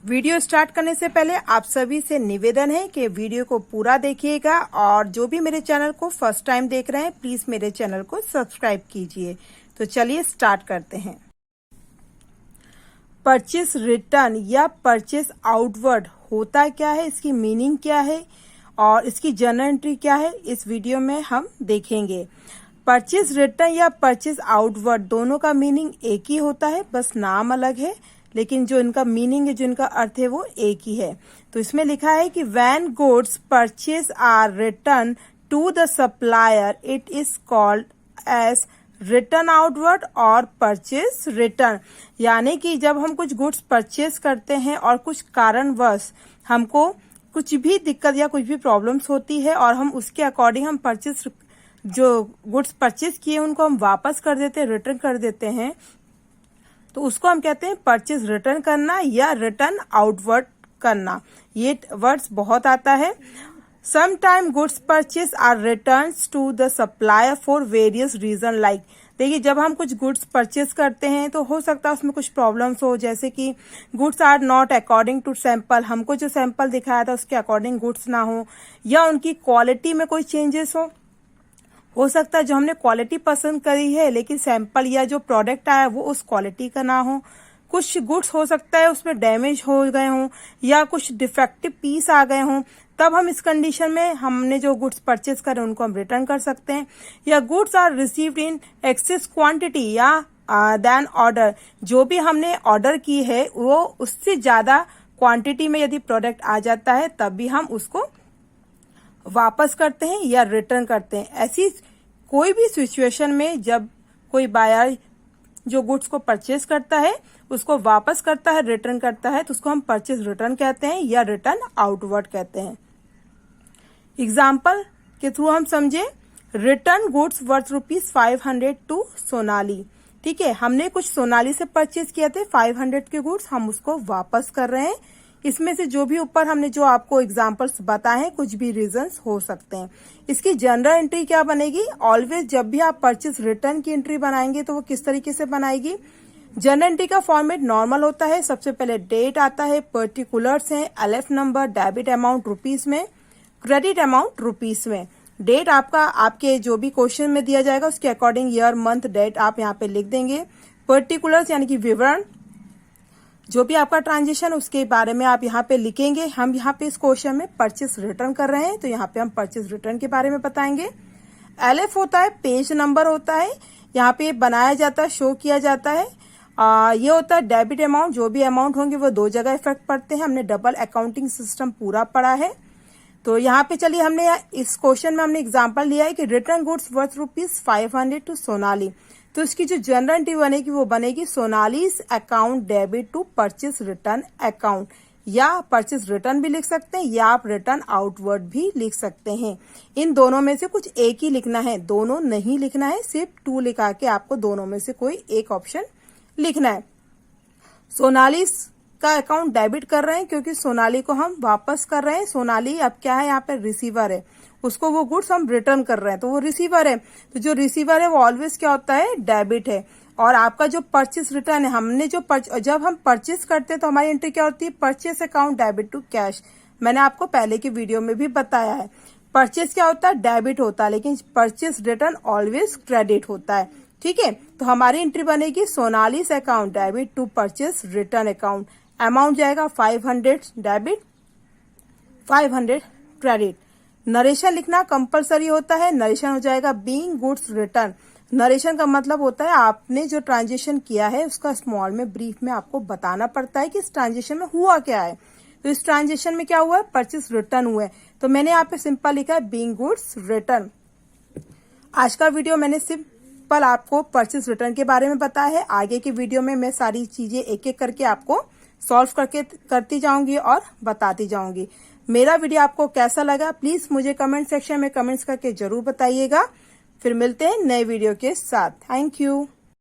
Video start करने से पहले आप सभी से निवेदन है कि वीडियो को पूरा देखिएगा और जो भी मेरे चैनल को फर्स्ट टाइम देख रहे हैं प्लीज मेरे चैनल को सब्सक्राइब कीजिए। तो चलिए स्टार्ट करते हैं। परचेस रिटर्न या परचेस आउटवर्ड होता क्या है, इसकी मीनिंग क्या है और इसकी जर्नल एंट्री क्या है, इस वीडियो में हम देखेंगे। परचेस रिटर्न या परचेस आउटवर्ड दोनों का मीनिंग एक ही होता है, बस नाम अलग है, लेकिन जो इनका मीनिंग है, जो इनका अर्थ है वो एक ही है। तो इसमें लिखा है कि when goods purchase are return to the supplier it is called as return outward और परचेस रिटर्न। यानी कि जब हम कुछ गुड्स परचेस करते हैं और कुछ कारणवश हमको कुछ भी दिक्कत या कुछ भी प्रॉब्लम्स होती है और हम उसके अकॉर्डिंग हम परचेस जो गुड्स परचेस किए उनको हम वापस कर देते हैं, रिटर्न कर देते हैं, तो उसको हम कहते हैं परचेस रिटर्न करना या रिटर्न आउटवर्ड करना। ये वर्ड्स बहुत आता है। Sometime goods purchase are returns to the supplier for various reason. Like देखिए, जब हम कुछ गुड्स परचेस करते हैं तो हो सकता है उसमें कुछ प्रॉब्लम्स हो, जैसे कि goods are not according to sample, हमको जो सैंपल दिखाया था उसके अकॉर्डिंग गुड्स ना हो, या उनकी क्वालिटी में कोई चेंजेस हो सकता है जो हमने क्वालिटी पसंद करी है लेकिन सैंपल या जो प्रोडक्ट आया वो उस क्वालिटी का ना हो। कुछ गुड्स हो सकता है उसमें डैमेज हो गए हों या कुछ डिफेक्टिव पीस आ गए हों, तब हम इस कंडीशन में हमने जो गुड्स परचेस करे उनको हम रिटर्न कर सकते हैं। या goods are received in excess quantity या देन ऑर्डर, जो भी हमने ऑर्डर की है वो उससे ज्यादा क्वांटिटी में यदि प्रोडक्ट आ जाता है तब भी हम उसको वापस करते हैं या रिटर्न करते हैं। ऐसी कोई भी सिचुएशन में जब कोई बायर जो गुड्स को परचेस करता है उसको वापस करता है, रिटर्न करता है, तो उसको हम परचेस रिटर्न कहते हैं या रिटर्न आउटवर्ड कहते हैं। एग्जाम्पल के थ्रू हम समझे, return goods worth ₹500 to Sonali. ठीक है, हमने कुछ सोनाली से परचेस किए थे 500 के गुड्स, हम उसको वापस कर रहे हैं। इसमें से जो भी ऊपर हमने जो आपको एग्जांपल्स बताए हैं कुछ भी रीजंस हो सकते हैं। इसकी जनरल एंट्री क्या बनेगी? ऑलवेज जब भी आप परचेस रिटर्न की एंट्री बनाएंगे तो वो किस तरीके से बनाएगी? जनरल एंट्री का फॉर्मेट नॉर्मल होता है। सबसे पहले डेट आता है, पर्टिकुलर्स हैं, LF number, debit amount rupees में, क्रेडिट अमाउंट रुपीस में। डेट आपका आपके जो भी क्वेश्चन में दिया जाएगा उसके अकॉर्डिंग ईयर मंथ डेट आप यहाँ पे लिख देंगे। पर्टिकुलर्स यानी कि विवरण, जो भी आपका ट्रांजेक्शन उसके बारे में आप यहाँ पे लिखेंगे। हम यहाँ पे इस क्वेश्चन में परचेस रिटर्न कर रहे हैं तो यहाँ पे हम परचेस रिटर्न के बारे में बताएंगे। एलएफ होता है, पेज नंबर होता है, यहाँ पे बनाया जाता है, शो किया जाता है। ये होता है डेबिट अमाउंट, जो भी अमाउंट होंगे वो दो जगह इफेक्ट पड़ते हैं। हमने डबल अकाउंटिंग सिस्टम पूरा पढ़ा है। तो यहाँ पे चलिए, हमने इस क्वेश्चन में हमने एग्जाम्पल लिया है कि return goods worth ₹500 to Sonali. तो इसकी जो जनरल एंट्री बनेगी वो बनेगी Sonali's account debit to purchase return account, या परचेस रिटर्न भी लिख सकते हैं या आप रिटर्न आउटवर्ड भी लिख सकते हैं। इन दोनों में से कुछ एक ही लिखना है, दोनों नहीं लिखना है, सिर्फ 2 लिखा के आपको दोनों में से कोई एक ऑप्शन लिखना है। सोनालीज का अकाउंट डेबिट कर रहे हैं क्योंकि सोनाली को हम वापस कर रहे हैं। सोनाली अब क्या है, यहाँ पे रिसीवर है, उसको वो गुड्स हम रिटर्न कर रहे हैं तो वो रिसीवर है। तो जो रिसीवर है वो ऑलवेज क्या होता है, डेबिट है। और आपका जो परचेस रिटर्न है, हमने जो जब हम परचेस करते हैं तो हमारी एंट्री क्या होती है, purchase account debit to cash. मैंने आपको पहले की वीडियो में भी बताया है। परचेस क्या होता है, डेबिट होता है, लेकिन परचेस रिटर्न ऑलवेज क्रेडिट होता है। ठीक है, तो हमारी एंट्री बनेगी Sonali's account debit to purchase return account. Amount जाएगा 500 डेबिट, 500 क्रेडिट। नरेशन लिखना कंपलसरी होता है। नरेशन हो जाएगा बीइंग गुड्स रिटर्न। नरेशन का मतलब होता है आपने जो ट्रांजेक्शन किया है उसका स्मॉल में ब्रीफ में आपको बताना पड़ता है कि इस ट्रांजेक्शन में हुआ क्या है। तो इस ट्रांजेक्शन में क्या हुआ है, परचेस रिटर्न हुआ है, तो मैंने यहाँ पे सिंपल लिखा है बीइंग गुड्स रिटर्न। आज का वीडियो मैंने सिंपल आपको परचेस रिटर्न के बारे में बताया है। आगे की वीडियो में मैं सारी चीजें एक एक करके आपको सॉल्व करके करती जाऊंगी और बताती जाऊंगी। मेरा वीडियो आपको कैसा लगा प्लीज मुझे कमेंट सेक्शन में कमेंट्स करके जरूर बताइएगा। फिर मिलते हैं नए वीडियो के साथ। Thank you.